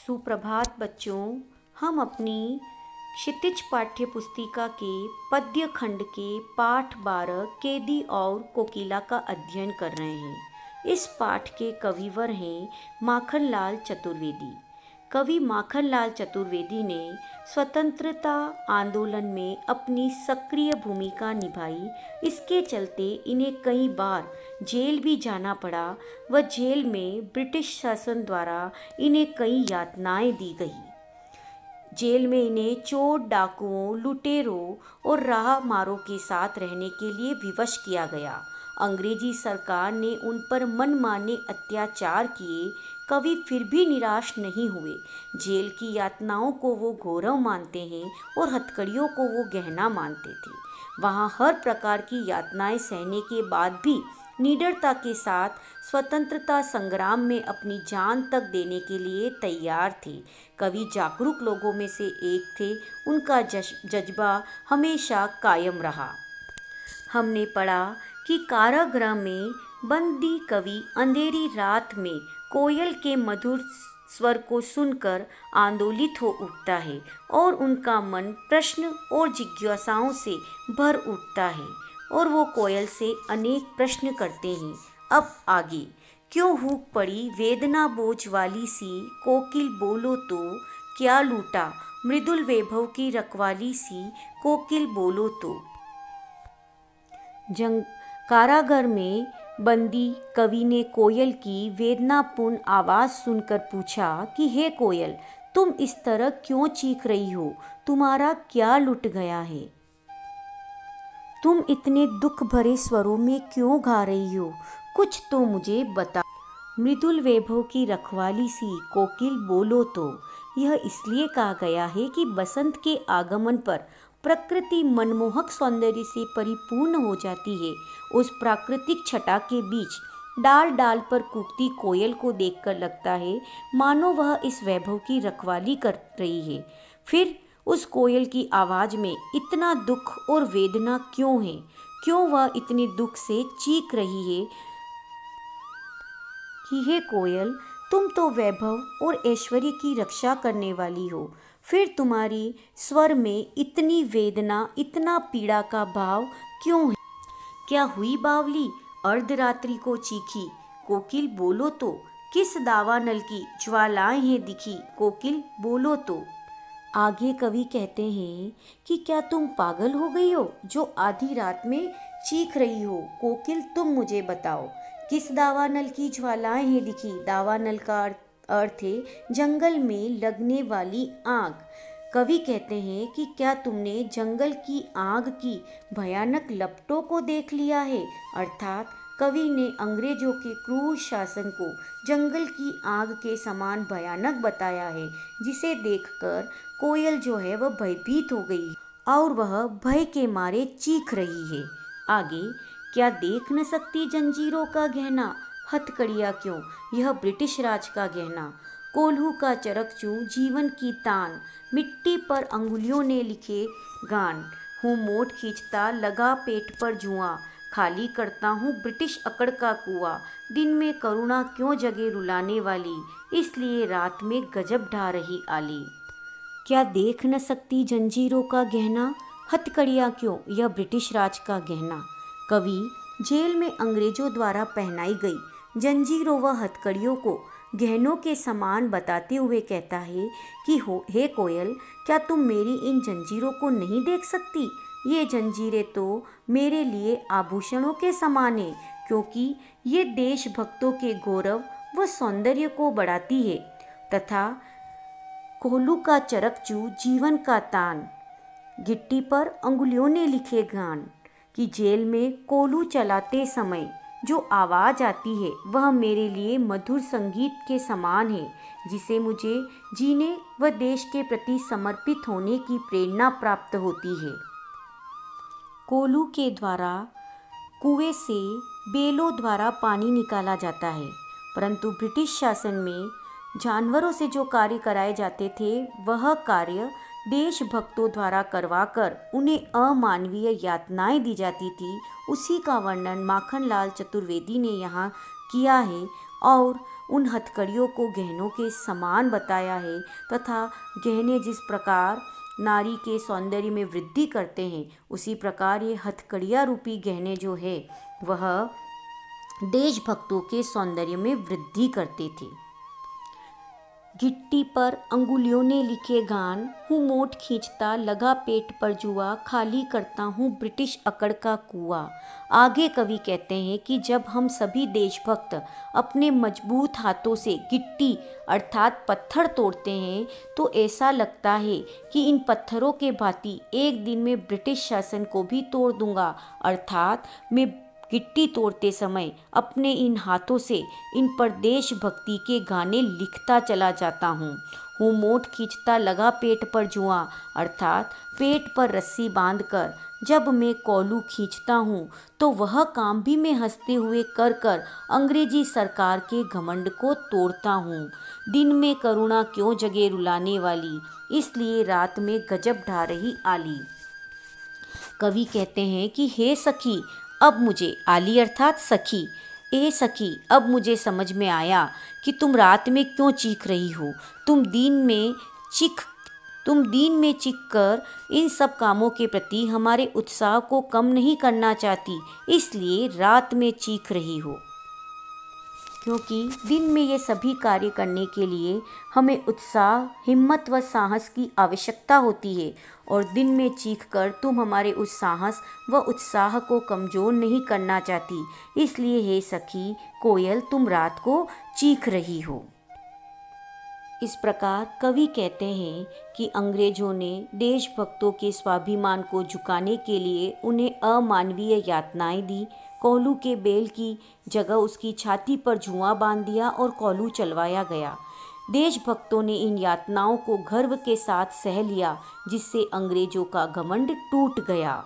सुप्रभात बच्चों। हम अपनी क्षितिज पाठ्य पुस्तिका के पद्य खंड के पाठ 12 केदी और कोकिला का अध्ययन कर रहे हैं। इस पाठ के कविवर हैं माखनलाल चतुर्वेदी। कवि माखनलाल चतुर्वेदी ने स्वतंत्रता आंदोलन में अपनी सक्रिय भूमिका निभाई। इसके चलते इन्हें कई बार जेल भी जाना पड़ा व जेल में ब्रिटिश शासन द्वारा इन्हें कई यातनाएं दी गई। जेल में इन्हें चोर, डाकुओं, लुटेरों और राहमारों के साथ रहने के लिए विवश किया गया। अंग्रेजी सरकार ने उन पर मनमाने अत्याचार किए। कवि फिर भी निराश नहीं हुए। जेल की यातनाओं को वो गौरव मानते हैं और हथकड़ियों को वो गहना मानते थे। वहाँ हर प्रकार की यातनाएं सहने के बाद भी निडरता के साथ स्वतंत्रता संग्राम में अपनी जान तक देने के लिए तैयार थे। कवि जागरूक लोगों में से एक थे। उनका जज्बा हमेशा कायम रहा। हमने पढ़ा कि कारागृह में बंदी कवि अंधेरी रात में कोयल के मधुर स्वर को सुनकर आंदोलित हो उठता है और उनका मन प्रश्न और जिज्ञासाओं से भर उठता है और वो कोयल से अनेक प्रश्न करते हैं। अब आगे। क्यों हूक पड़ी वेदना बोझ वाली सी, कोकिल बोलो तो क्या लूटा मृदुल वैभव की रखवाली सी, कोकिल बोलो तो। कारागार में बंदी कवि ने कोयल की वेदनापूर्ण आवाज़ सुनकर पूछा कि हे कोयल, तुम इस तरह क्यों चीख रही हो? तुम्हारा क्या लुट गया है? तुम इतने दुख भरे स्वरों में क्यों गा रही हो? कुछ तो मुझे बता। मृदुल वैभव की रखवाली सी, कोकिल बोलो तो। यह इसलिए कहा गया है कि बसंत के आगमन पर प्रकृति मनमोहक सौंदर्य से परिपूर्ण हो जाती है। उस प्राकृतिक छटा के बीच डाल डाल पर कूकती कोयल को देखकर लगता है मानो वह इस वैभव की रखवाली कर रही है। फिर उस कोयल की आवाज़ में इतना दुख और वेदना क्यों है? क्यों वह इतने दुख से चीख रही है कि हे कोयल, तुम तो वैभव और ऐश्वर्य की रक्षा करने वाली हो, फिर तुम्हारी स्वर में इतनी वेदना, इतना पीड़ा का भाव क्यों है? क्या हुई बावली अर्धरात्रि को चीखी, कोकिल बोलो तो। किस दावानल की ज्वालाएं हैं दिखी, कोकिल बोलो तो। आगे कवि कहते हैं कि क्या तुम पागल हो गई हो जो आधी रात में चीख रही हो? कोकिल तुम मुझे बताओ, किस दावानल की ज्वालाएं हैं दिखी। दावानल का अर्थ है जंगल में लगने वाली आग। कवि कहते हैं कि क्या तुमने जंगल की आग की भयानक लपटों को देख लिया है? अर्थात कवि ने अंग्रेजों के क्रूर शासन को जंगल की आग के समान भयानक बताया है, जिसे देखकर कोयल जो है वह भयभीत हो गई और वह भय के मारे चीख रही है। आगे। क्या देख न सकती जंजीरों का गहना, हथकड़ियाँ क्यों यह ब्रिटिश राज का गहना। कोल्हू का चरकचू जीवन की तान, मिट्टी पर अंगुलियों ने लिखे गान। हूँ मोट खींचता लगा पेट पर जुआ, खाली करता हूँ ब्रिटिश अकड़ का कुआं। दिन में करुणा क्यों जगे रुलाने वाली, इसलिए रात में गजब ढा रही आली। क्या देख न सकती जंजीरों का गहना, हथकड़ियाँ क्यों यह ब्रिटिश राज का गहना। कवि जेल में अंग्रेजों द्वारा पहनाई गई जंजीरों व हथकड़ियों को गहनों के समान बताते हुए कहता है कि हे कोयल, क्या तुम मेरी इन जंजीरों को नहीं देख सकती? ये जंजीरें तो मेरे लिए आभूषणों के समान है, क्योंकि ये देशभक्तों के गौरव व सौंदर्य को बढ़ाती है। तथा कोल्हू का चरकचू जीवन का तान, गिट्टी पर अंगुलियों ने लिखे गान। कि जेल में कोल्हू चलाते समय जो आवाज़ आती है वह मेरे लिए मधुर संगीत के समान है, जिसे मुझे जीने व देश के प्रति समर्पित होने की प्रेरणा प्राप्त होती है। कोल्हू के द्वारा कुएं से बेलों द्वारा पानी निकाला जाता है, परंतु ब्रिटिश शासन में जानवरों से जो कार्य कराए जाते थे वह कार्य देशभक्तों द्वारा करवाकर उन्हें अमानवीय यातनाएं दी जाती थी। उसी का वर्णन माखनलाल चतुर्वेदी ने यहाँ किया है और उन हथकड़ियों को गहनों के समान बताया है तथा गहने जिस प्रकार नारी के सौंदर्य में वृद्धि करते हैं, उसी प्रकार ये हथकड़ियाँ रूपी गहने जो है वह देशभक्तों के सौंदर्य में वृद्धि करते थे। गिट्टी पर अंगुलियों ने लिखे गान, हूँ मोट खींचता लगा पेट पर जुआ, खाली करता हूँ ब्रिटिश अकड़ का कुआं। आगे कवि कहते हैं कि जब हम सभी देशभक्त अपने मजबूत हाथों से गिट्टी अर्थात पत्थर तोड़ते हैं तो ऐसा लगता है कि इन पत्थरों के भांति एक दिन में ब्रिटिश शासन को भी तोड़ दूंगा, अर्थात मैं गिट्टी तोड़ते समय अपने इन हाथों से इन पर देशभक्ति के गाने लिखता चला जाता हूँ मोट खींचता लगा पेट पर जुआ, अर्थात पेट पर रस्सी बांधकर जब मैं कोलू खींचता हूँ तो वह काम भी मैं हंसते हुए कर कर अंग्रेजी सरकार के घमंड को तोड़ता हूँ। दिन में करुणा क्यों जगे रुलाने वाली, इसलिए रात में गजब ढा रही आली। कवि कहते हैं कि हे सखी, अब मुझे, आली अर्थात सखी, ए सखी अब मुझे समझ में आया कि तुम रात में क्यों चीख रही हो। तुम दिन में चीख कर इन सब कामों के प्रति हमारे उत्साह को कम नहीं करना चाहती, इसलिए रात में चीख रही हो। क्योंकि दिन में ये सभी कार्य करने के लिए हमें उत्साह, हिम्मत व साहस की आवश्यकता होती है और दिन में चीख कर तुम हमारे उस साहस व उत्साह को कमज़ोर नहीं करना चाहती, इसलिए हे सखी कोयल तुम रात को चीख रही हो। इस प्रकार कवि कहते हैं कि अंग्रेजों ने देशभक्तों के स्वाभिमान को झुकाने के लिए उन्हें अमानवीय यातनाएं दी। कोल्हू के बैल की जगह उसकी छाती पर जुआ बांध दिया और कोल्हू चलवाया गया। देशभक्तों ने इन यातनाओं को गर्व के साथ सह लिया, जिससे अंग्रेजों का घमंड टूट गया।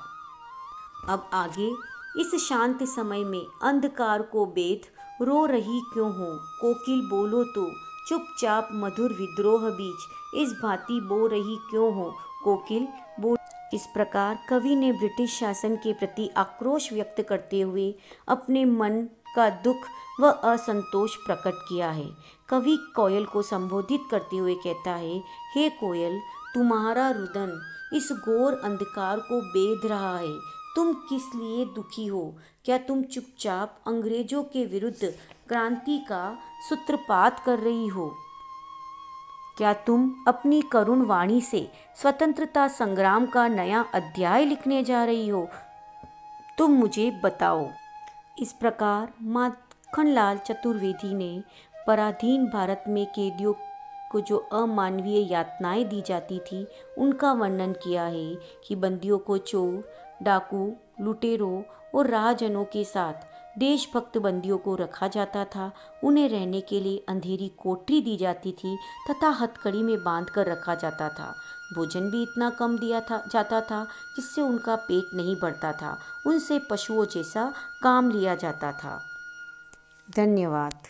अब आगे, इस शांत समय में अंधकार को बेध रो रही क्यों हो, कोकिल बोलो तो चुपचाप मधुर विद्रोह बीच, इस भांति बो रही क्यों हो, कोकिल बोल। इस प्रकार कवि ने ब्रिटिश शासन के प्रति आक्रोश व्यक्त करते हुए अपने मन का दुख व असंतोष प्रकट किया है। कवि कोयल को संबोधित करते हुए कहता है, हे कोयल, तुम्हारा रुदन इस घोर अंधकार को बेध रहा है। तुम किस लिए दुखी हो? क्या तुम चुपचाप अंग्रेजों के विरुद्ध क्रांति का सूत्रपात कर रही हो? क्या तुम अपनी करुण वाणी से स्वतंत्रता संग्राम का नया अध्याय लिखने जा रही हो? तुम मुझे बताओ। इस प्रकार माखनलाल चतुर्वेदी ने पराधीन भारत में कैदियों को जो अमानवीय यातनाएं दी जाती थी उनका वर्णन किया है कि बंदियों को चोर, डाकू, लुटेरों और राहजनों के साथ देशभक्त बंदियों को रखा जाता था। उन्हें रहने के लिए अंधेरी कोठरी दी जाती थी तथा हथकड़ी में बांध कर रखा जाता था। भोजन भी इतना कम जाता था जिससे उनका पेट नहीं भरता था। उनसे पशुओं जैसा काम लिया जाता था। धन्यवाद।